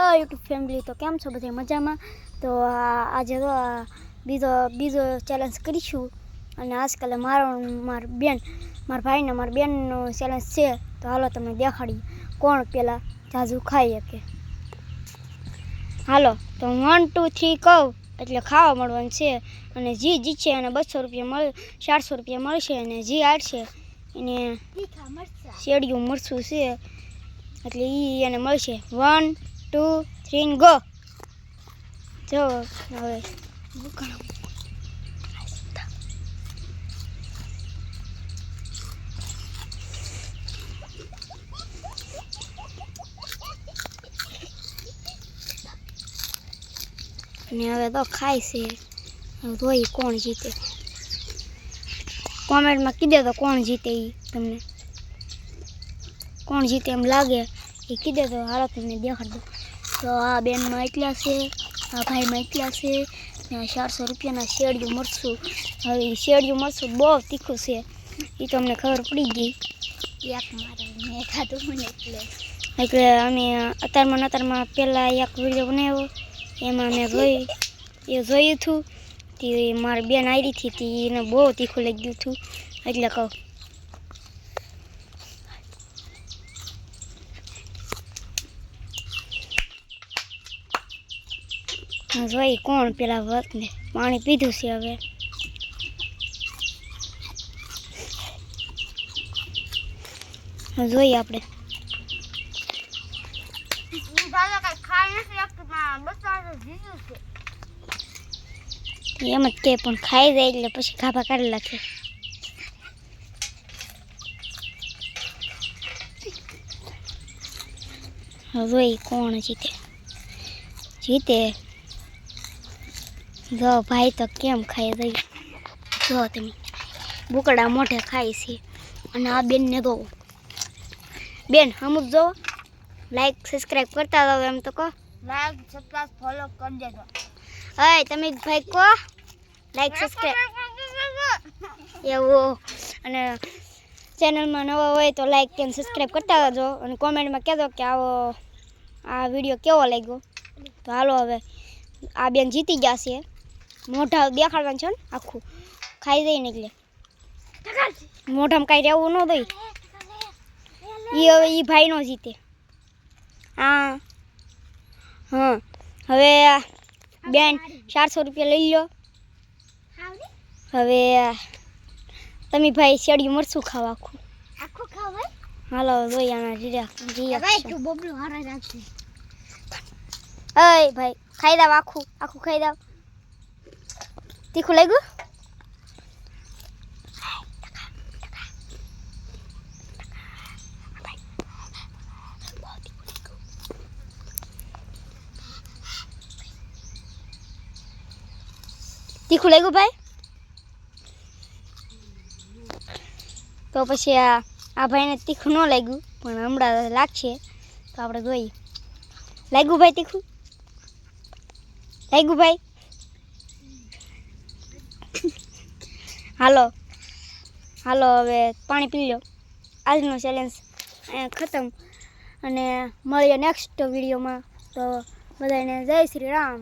Hello YouTube family, તો કેમ છો બધા મજામાં? તો આજે તો બીજો ચેલેન્જ કરીશું. અને આજકાલ મારા ભાઈ બેનનો ચેલેન્જ છે. તો હાલો તમને દેખાડી કોણ પહેલાં જાજુ ખાઈ શકે. હાલો તો 1 2 3 કહું એટલે ખાવા મળવાનું છે. અને જી જીતશે એને 200 રૂપિયા મળે, 400 રૂપિયા મળશે. અને જી હારશે એને શેરડીયું મરચું છે એટલે એને મળશે. 1 2 3 ગો. જો હવે અને હવે તો ખાય છે. જોઈ કોણ જીતે. કોમેન્ટમાં કીધે તો કોણ જીતે એ તમને કોણ જીતે એમ લાગે એ કીધે તો હાલો તમને દેખાડ દો. તો આ બેનમાં એટલા છે, આ ભાઈમાં એટલા છે. ને 400 રૂપિયાના શેરડીયું મરચું. હવે એ શેરડીયું મરચું બહુ તીખું છે એ તો અમને ખબર પડી ગઈ. એક મારે મેં ખાધું મને એટલે અમે અત્યારમાં પહેલાં એક વિડીયો બનાવ્યો એમાં મેં જોયું હતું તે મારી બેન આવી હતી એને બહુ તીખું લાગ્યું હતું એટલે કહું. જોઈ કોણ પેલા વર્તને પાણી પીધું છે. હવે જોઈએ આપણે એમ જ કે પણ ખાઈ જાય એટલે પછી ખાભા કાઢી નાખે. હવે કોણ જીતે જો ભાઈ તો કેમ ખાઈ જાય. જો તમે બુકડા મોઢે ખાય છે. અને આ બેનને દો. બેન અમુક જો લાઈક સબસ્ક્રાઈબ કરતા જાવ. એમ તો કહો લાઈક સબસ્ક્રાઇબ ફોલો કરી દેજો. અય તમે ભાઈ કહો લાઈક સબસ્ક્રાઇબ એવું. અને ચેનલમાં નવા હોય તો લાઈક અને સબસ્ક્રાઈબ કરતા જાજો. અને કોમેન્ટમાં કહેજો કે આ વિડીયો કેવો લાગ્યો. તો હાલો હવે આ બેન જીતી ગયા છે. મોઢા દેખાડવાનું છે ને આખું ખાઈ જઈને એટલે મોઢામાં કાંઈ રહેવું ન દઈ. હવે એ ભાઈ નો જીતે. હા હવે બેન 400 રૂપિયા લઈ લો. હવે તમે ભાઈ શેરડીયું મરચું ખાવ આખું ખાવ. હાલો જોઈ આના જીરા તું બબલું હારા રાખજે. અય ભાઈ ખાઈ દાવ આખું ખાઈ દાવ. તીખું લાગ્યું? તીખું લાગ્યું ભાઈ? તો પછી આ ભાઈને તીખું ન લાગ્યું પણ હમણાં લાગશે તો આપણે જોઈએ. લાગ્યું ભાઈ તીખું? લાગ્યું ભાઈ? હાલો હવે પાણી પી લો. આજનો ચેલેન્જ ખતમ. અને મળીએ નેક્સ્ટ વિડીયોમાં. તો બધાને જય શ્રી રામ.